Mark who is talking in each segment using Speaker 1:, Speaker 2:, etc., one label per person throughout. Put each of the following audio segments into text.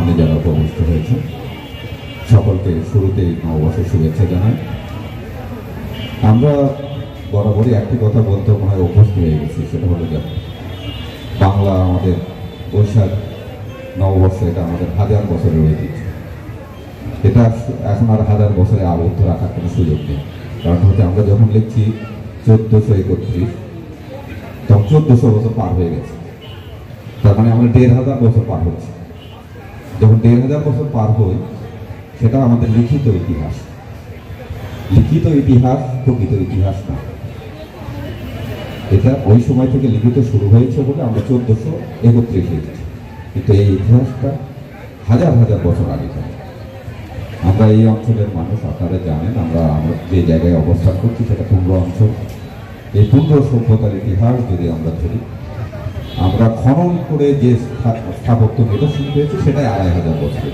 Speaker 1: সামনে যারা উপবিষ্ট হয়েছে সকলকে শুরুতেই নববর্ষের শুভেচ্ছা জানাই। আমরা বরাবরই একটি কথা বলতে মনে হয় অভ্যস্ত হয়ে গেছি, সেটা হলো যে বাংলা আমাদের বৈশাখ নববর্ষ, এটা আমাদের হাজার বছরের ঐতিহ্য। এটা এখন আর হাজার বছরে আবদ্ধ রাখার কোনো সুযোগ নেই। কারণ হচ্ছে আমরা যখন লিখছি 1431, তখন 1400 বছর পার হয়ে গেছে। তার মানে আমরা 1500 বছর পার হচ্ছি। যখন 1500 বছর পার হই, সেটা আমাদের লিখিত ইতিহাস। লিখিত ইতিহাস প্রকৃত ইতিহাস না। এটা ওই সময় থেকে লিখিত শুরু হয়েছে বলে আমরা 1431 লিখছি, কিন্তু এই ইতিহাসটা হাজার হাজার বছর আগে থাকে। আমরা এই অঞ্চলের মানুষ, আপনারা জানেন, আমরা যে জায়গায় অবস্থান করছি সেটা পুন্ড্র অঞ্চল। এই পুন্ড্র সভ্যতার ইতিহাস যদি আমরা ধরি, আমরা খনন করে যে স্থাপত্য নিদর্শন পেয়েছি সেটাই 2500 বছর।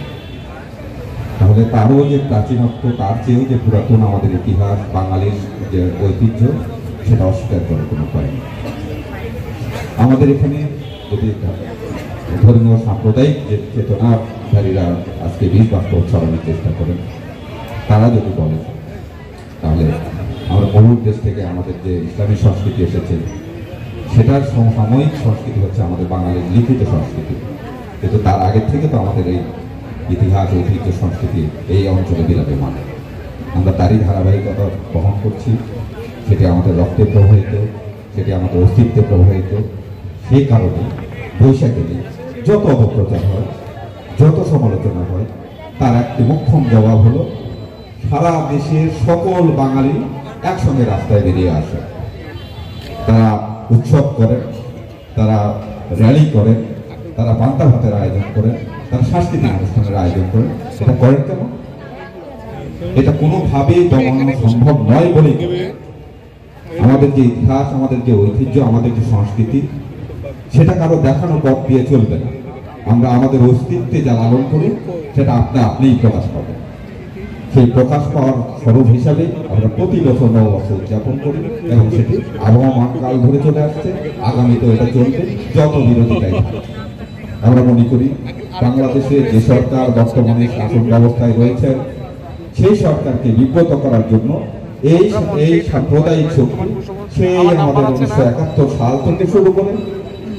Speaker 1: তাহলে তারও যে প্রাচীনত্ব, তার চেয়েও যে পুরাতন আমাদের ইতিহাস, বাঙালির যে ঐতিহ্য, সেটা অস্বীকার করার কোনো উপায় নেই। আমাদের এখানে যদি ধর্মীয় সাম্প্রদায়িক যে চেতনাধারীরা আজকে বিষ বাক্য ছড়ানোর চেষ্টা করেন, তারা যদি বলে, তাহলে আমরা বহু দেশ থেকে আমাদের যে ইসলামী সংস্কৃতি এসেছে, সেটার সমসাময়িক সংস্কৃতি হচ্ছে আমাদের বাঙালির লিখিত সংস্কৃতি। কিন্তু তার আগের থেকে তো আমাদের এই ইতিহাস, ঐতিহ্য, সংস্কৃতি এই অঞ্চলে বিরাজমান। আমরা তারই ধারাবাহিকতা বহন করছি। সেটি আমাদের রক্তে প্রবাহিত, সেটি আমাদের অস্তিত্বে প্রবাহিত। সেই কারণে বৈশাখে যত অপপ্রচার হয়, যত সমালোচনা হয়, তার একটি মোক্ষম জবাব হলো সারা দেশের সকল বাঙালি একসঙ্গে রাস্তায় বেরিয়ে আসে। তারা উৎসব করেন, তারা র্যালি করেন, তারা পান্তা ভাতের আয়োজন করেন, তারা সাংস্কৃতিক অনুষ্ঠানের আয়োজন করেন। এটা করেন কেন? এটা কোনোভাবেই দমানো সম্ভব নয় বলেই আমাদের যে ইতিহাস, আমাদের যে ঐতিহ্য, আমাদের যে সংস্কৃতি, সেটা কারো দেখানো পথ দিয়ে চলবে না। আমরা আমাদের অস্তিত্বে যা লালন করি, সেটা আপনিই প্রকাশ পাবে। সেই প্রকাশ পাওয়ার স্বরূপ হিসাবে আমরা প্রতি বছর নববর্ষ উদযাপন করি, এবং সেটি আবহমান কাল ধরে চলে আসছে। আগামীতেও এটা চলবে, যত বিরোধিতাই থাকে। আমরা মনে করি বাংলাদেশে যে সরকার বর্তমানে শাসন ব্যবস্থায় রয়েছে, সেই সরকারকে বিব্রত করার জন্য এই সাম্প্রদায়িক শক্তি সেই আমাদের 1971 সাল থেকে শুরু করে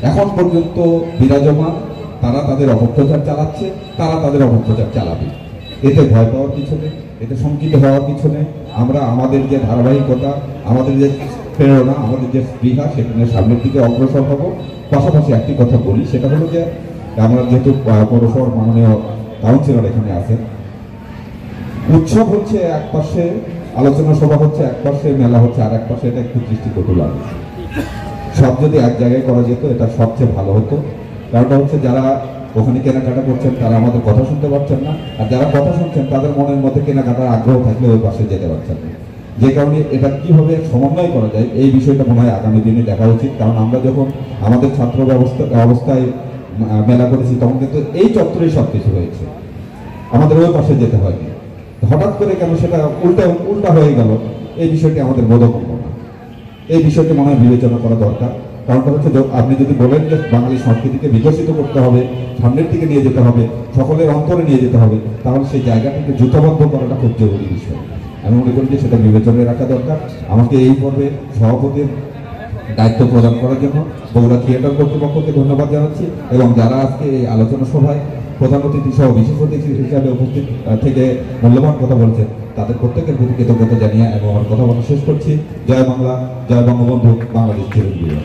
Speaker 1: এখন পর্যন্ত বিরাজমান। তারা তাদের অপপ্রচার চালাচ্ছে, তারা তাদের অপপ্রচার চালাবে। এতে ভয় পাওয়ার কিছু নেই, এতে শঙ্কিত হওয়ার কিছু নেই। আমরা আমাদের যে ধারাবাহিকতা, আমাদের যে প্রেরণা, আমাদের যে স্পৃহা, সেখানে সামনের দিকে অগ্রসর হব। পাশাপাশি একটি কথা বলি, সেটা হলো যে আমরা যেহেতু পৌরসভার মাননীয় কাউন্সিলর এখানে আছেন, উৎসব হচ্ছে এক পাশে, আলোচনা সভা হচ্ছে এক পাশে, মেলা হচ্ছে আর এক পাশে, এটা একটু দৃষ্টিকটু লাগে। সব যদি এক জায়গায় করা যেত, এটা সবচেয়ে ভালো হতো। কারণটা হচ্ছে যারা ওখানে কেনাকাটা করছেন তারা আমাদের কথা শুনতে পাচ্ছেন না, আর যারা কথা শুনছেন তাদের মনের মধ্যে কেনাকাটার আগ্রহ থাকলে ওই পাশে যেতে পারছেন না। যে কারণে এটা কিভাবে সমন্বয় করা যায়, এই বিষয়টা মনে হয় আগামী দিনে দেখা উচিত। কারণ আমরা যখন আমাদের ছাত্র অবস্থায় মেলা করেছি, তখন কিন্তু এই চত্বরেই সব কিছু হয়েছে, আমাদের ওই পাশে যেতে হয়নি। হঠাৎ করে কেন সেটা উল্টা হয়ে গেল, এই বিষয়টি আমাদের বোধগম্য না। এই বিষয়টি মনে হয় বিবেচনা করা দরকার। কারণটা হচ্ছে, আপনি যদি বলেন যে বাঙালি সংস্কৃতিকে বিকশিত করতে হবে, সামনের দিকে নিয়ে যেতে হবে, সকলের অন্তরে নিয়ে যেতে হবে, তাহলে সেই জায়গাটাকে যুদ্ধবদ্ধ করাটা খুব জরুরি বিষয়। আমি মনে করি যে সেটা বিবেচনায় রাখা দরকার। আমাকে এই পর্বে সভাপতির দায়িত্ব প্রদান করার জন্য বগুড়া থিয়েটার কর্তৃপক্ষকে ধন্যবাদ জানাচ্ছি, এবং যারা আজকে এই আলোচনা সভায় প্রধান অতিথি সহ বিশেষ অতিথি হিসাবে উপস্থিত থেকে মূল্যবান কথা বলছেন, তাদের প্রত্যেকের প্রতি কৃতজ্ঞতা জানিয়ে এবং আমার কথা বলা শেষ করছি। জয় বাংলা, জয় বঙ্গবন্ধু, বাংলাদেশ চিরজীবী।